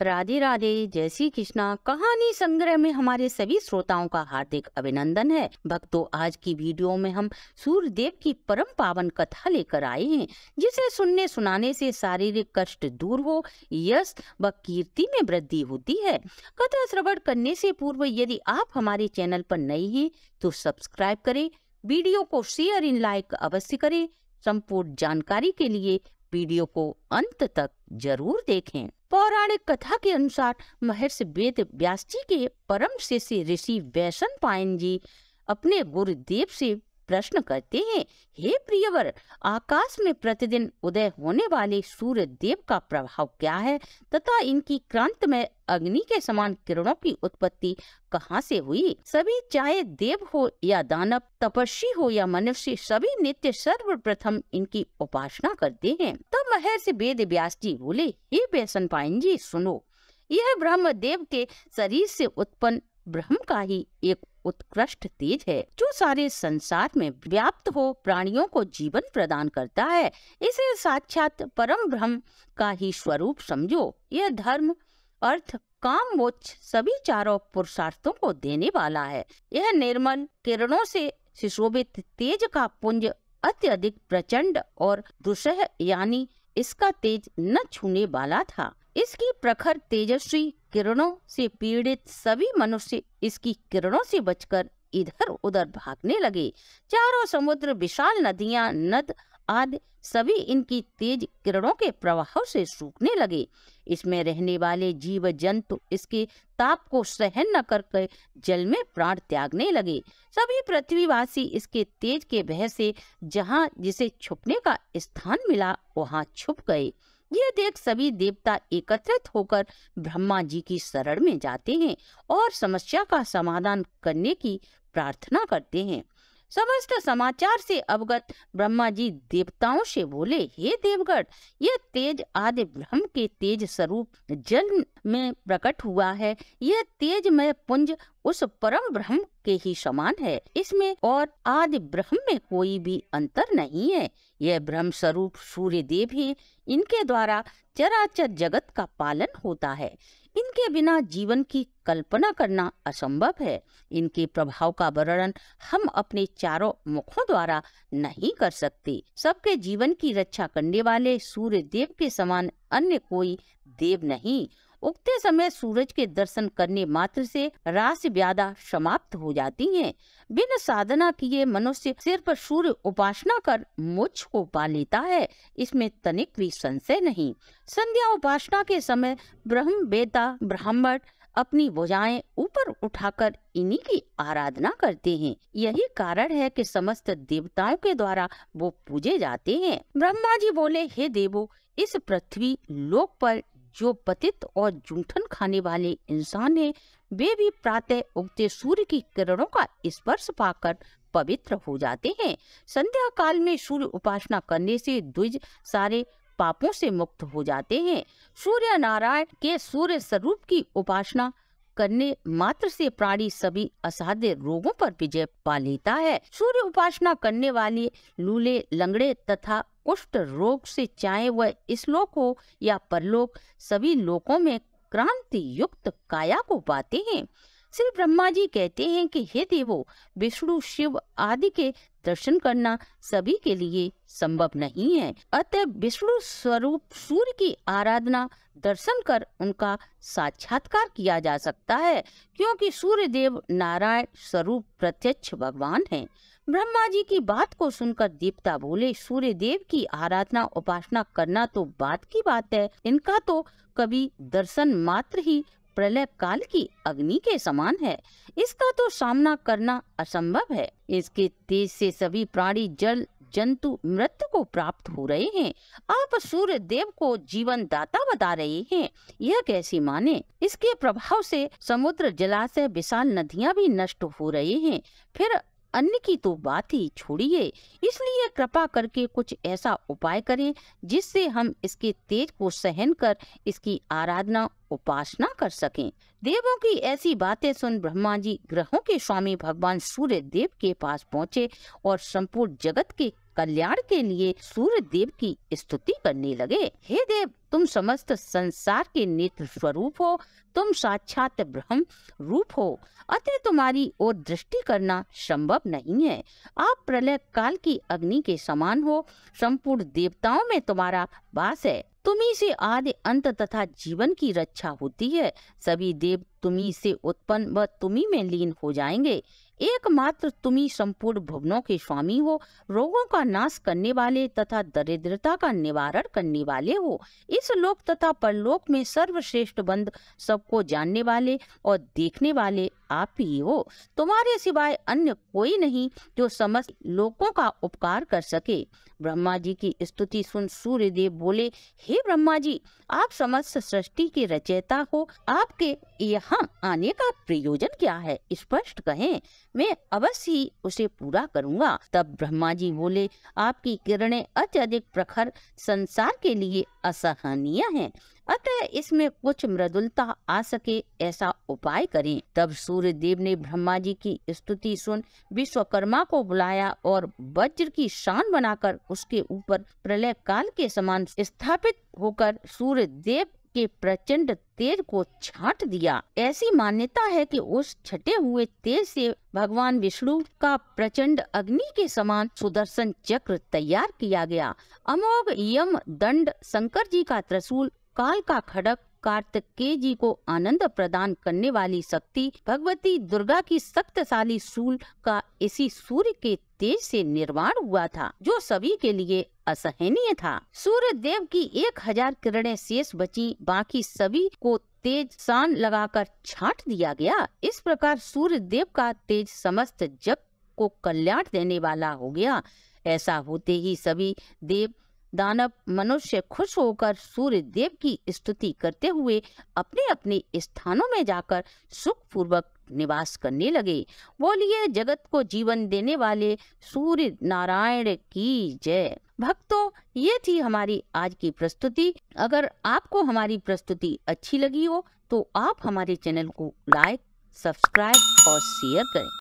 राधे राधे, जय श्री कृष्णा। कहानी संग्रह में हमारे सभी श्रोताओं का हार्दिक अभिनंदन है। भक्तों, आज की वीडियो में हम सूर्यदेव की परम पावन कथा लेकर आए हैं, जिसे सुनने सुनाने से शारीरिक कष्ट दूर हो, यश व कीर्ति में वृद्धि होती है। कथा श्रवण करने से पूर्व यदि आप हमारे चैनल पर नए हैं तो सब्सक्राइब करें, वीडियो को शेयर इन लाइक अवश्य करें। संपूर्ण जानकारी के लिए वीडियो को अंत तक जरूर देखें। पौराणिक कथा के अनुसार महर्षि वेद व्यास जी के परम शिष्य ऋषि वैशंपायन जी अपने गुरुदेव से प्रश्न करते हैं, हे प्रियवर, आकाश में प्रतिदिन उदय होने वाले सूर्य देव का प्रभाव क्या है तथा इनकी क्रांतमय अग्नि के समान किरणों की उत्पत्ति कहाँ से हुई? सभी, चाहे देव हो या दानव, तपस्वी हो या मनुष्य, सभी नित्य सर्वप्रथम इनकी उपासना करते हैं। तब महर्षि वेद व्यास जी बोले, हे वैशंपायन जी, सुनो, यह ब्रह्म देव के शरीर से उत्पन्न ब्रह्म का ही एक उत्कृष्ट तेज है, जो सारे संसार में व्याप्त हो प्राणियों को जीवन प्रदान करता है। इसे साक्षात परम ब्रह्म का ही स्वरूप समझो। यह धर्म, अर्थ, काम, मोक्ष सभी चारों पुरुषार्थों को देने वाला है। यह निर्मल किरणों से सुशोभित तेज का पुंज अत्यधिक प्रचंड और दुस्सह, यानी इसका तेज न छूने वाला था। इसकी प्रखर तेजस्वी किरणों से पीड़ित सभी मनुष्य इसकी किरणों से बचकर इधर उधर भागने लगे। चारों समुद्र, विशाल नदियां, नद आदि सभी इनकी तेज किरणों के प्रभाव से सूखने लगे। इसमें रहने वाले जीव जंतु इसके ताप को सहन न करके जल में प्राण त्यागने लगे। सभी पृथ्वीवासी इसके तेज के भय से जहाँ जिसे छुपने का स्थान मिला वहाँ छुप गए। यह देख सभी देवता एकत्रित होकर ब्रह्मा जी की शरण में जाते हैं और समस्या का समाधान करने की प्रार्थना करते हैं। समस्त समाचार से अवगत ब्रह्मा जी देवताओं से बोले, हे देवगण, यह तेज आदि ब्रह्म के तेज स्वरूप जल में प्रकट हुआ है। यह तेजमय पुंज उस परम ब्रह्म के ही समान है। इसमें और आदि ब्रह्म में कोई भी अंतर नहीं है। यह ब्रह्म स्वरूप सूर्य देव ही, इनके द्वारा चराचर जगत का पालन होता है। इनके बिना जीवन की कल्पना करना असंभव है। इनके प्रभाव का वर्णन हम अपने चारों मुखों द्वारा नहीं कर सकते। सबके जीवन की रक्षा करने वाले सूर्य देव के समान अन्य कोई देव नहीं। उगते समय सूरज के दर्शन करने मात्र से राशि व्याधा समाप्त हो जाती हैं। बिन साधना किए मनुष्य सिर्फ सूर्य उपासना कर मोक्ष को पा लेता है, इसमें तनिक भी संशय नहीं। संध्या उपासना के समय ब्रह्म वेता ब्राह्मण अपनी भुजाएं ऊपर उठाकर इन्हीं की आराधना करते हैं। यही कारण है कि समस्त देवताओं के द्वारा वो पूजे जाते हैं। ब्रह्मा जी बोले, हे देवो, इस पृथ्वी लोक पर जो पतित और जूठन खाने वाले इंसान हैं, वे भी प्रातः उगते सूर्य की किरणों का स्पर्श पाकर पवित्र हो जाते हैं। संध्या काल में सूर्य उपासना करने से द्विज सारे पापों से मुक्त हो जाते हैं। सूर्य नारायण के सूर्य स्वरूप की उपासना करने मात्र से प्राणी सभी असाध्य रोगों पर विजय पा लेता है। सूर्य उपासना करने वाले लूले, लंगड़े तथा कुष्ठ रोग से चाहे वह इस लोक हो या परलोक, सभी लोकों में क्रांति युक्त काया को पाते हैं। श्री ब्रह्मा जी कहते हैं कि हे देवो, विष्णु, शिव आदि के दर्शन करना सभी के लिए संभव नहीं है। अतः विष्णु स्वरूप सूर्य की आराधना दर्शन कर उनका साक्षात्कार किया जा सकता है, क्योंकि सूर्य देव नारायण स्वरूप प्रत्यक्ष भगवान हैं। ब्रह्मा जी की बात को सुनकर देवता बोले, सूर्य देव की आराधना उपासना करना तो बात की बात है, इनका तो कभी दर्शन मात्र ही प्रलय काल की अग्नि के समान है। इसका तो सामना करना असंभव है। इसके तेज से सभी प्राणी, जल जंतु मृत्यु को प्राप्त हो रहे हैं। आप सूर्य देव को जीवन दाता बता रहे हैं, यह कैसे माने? इसके प्रभाव से समुद्र, जलाशय, विशाल नदियां भी नष्ट हो रहे हैं। फिर अन्य की तो बात ही छोड़िए। इसलिए कृपा करके कुछ ऐसा उपाय करें जिससे हम इसके तेज को सहन कर इसकी आराधना उपासना कर सकें। देवों की ऐसी बातें सुन ब्रह्मा जी ग्रहों के स्वामी भगवान सूर्य देव के पास पहुँचे और संपूर्ण जगत के कल्याण के लिए सूर्य देव की स्तुति करने लगे। हे देव, तुम समस्त संसार के नेत्र स्वरूप हो, तुम साक्षात ब्रह्म रूप हो, अतः तुम्हारी ओर दृष्टि करना संभव नहीं है। आप प्रलय काल की अग्नि के समान हो, संपूर्ण देवताओं में तुम्हारा वास है। तुम्ही से आदि अंत तथा जीवन की रक्षा होती है। सभी देव तुम्ही से उत्पन्न व तुम्ही में लीन हो जाएंगे। एकमात्र तुम्ही संपूर्ण भुवनों के स्वामी हो, रोगों का नाश करने वाले तथा दरिद्रता का निवारण करने वाले हो। इस लोक तथा परलोक में सर्वश्रेष्ठ बंद, सबको जानने वाले और देखने वाले आप ही हो। तुम्हारे सिवाय अन्य कोई नहीं जो समस्त लोकों का उपकार कर सके। ब्रह्मा जी की स्तुति सुन सूर्य देव बोले, हे ब्रह्मा जी, आप समस्त सृष्टि के रचयिता हो, आपके यहाँ आने का प्रयोजन क्या है, स्पष्ट कहें, मैं अवश्य ही उसे पूरा करूँगा। तब ब्रह्मा जी बोले, आपकी किरणें अत्यधिक प्रखर, संसार के लिए असहनीय हैं, अतः इसमें कुछ मृदुलता आ सके ऐसा उपाय करें। तब सूर्य देव ने ब्रह्मा जी की स्तुति सुन विश्वकर्मा को बुलाया और वज्र की शान बनाकर उसके ऊपर प्रलय काल के समान स्थापित होकर सूर्य देव के प्रचंड तेज को छांट दिया। ऐसी मान्यता है कि उस छटे हुए तेज से भगवान विष्णु का प्रचंड अग्नि के समान सुदर्शन चक्र तैयार किया गया। अमोघ यम दंड, शंकर जी का त्रिशूल, काल का खड्ग, कार्तिकेय जी को आनंद प्रदान करने वाली शक्ति, भगवती दुर्गा की शक्तिशाली शूल का इसी सूर्य के तेज से निर्माण हुआ था, जो सभी के लिए असहनीय था। सूर्य देव की 1000 किरणें शेष बची, बाकी सभी को तेज शान लगाकर छांट दिया गया। इस प्रकार सूर्य देव का तेज समस्त जग को कल्याण देने वाला हो गया। ऐसा होते ही सभी देव, दानव, मनुष्य खुश होकर सूर्य देव की स्तुति करते हुए अपने अपने स्थानों में जाकर सुख पूर्वक निवास करने लगे। बोलिए जगत को जीवन देने वाले सूर्य नारायण की जय। भक्तों, ये थी हमारी आज की प्रस्तुति। अगर आपको हमारी प्रस्तुति अच्छी लगी हो तो आप हमारे चैनल को लाइक, सब्सक्राइब और शेयर करें।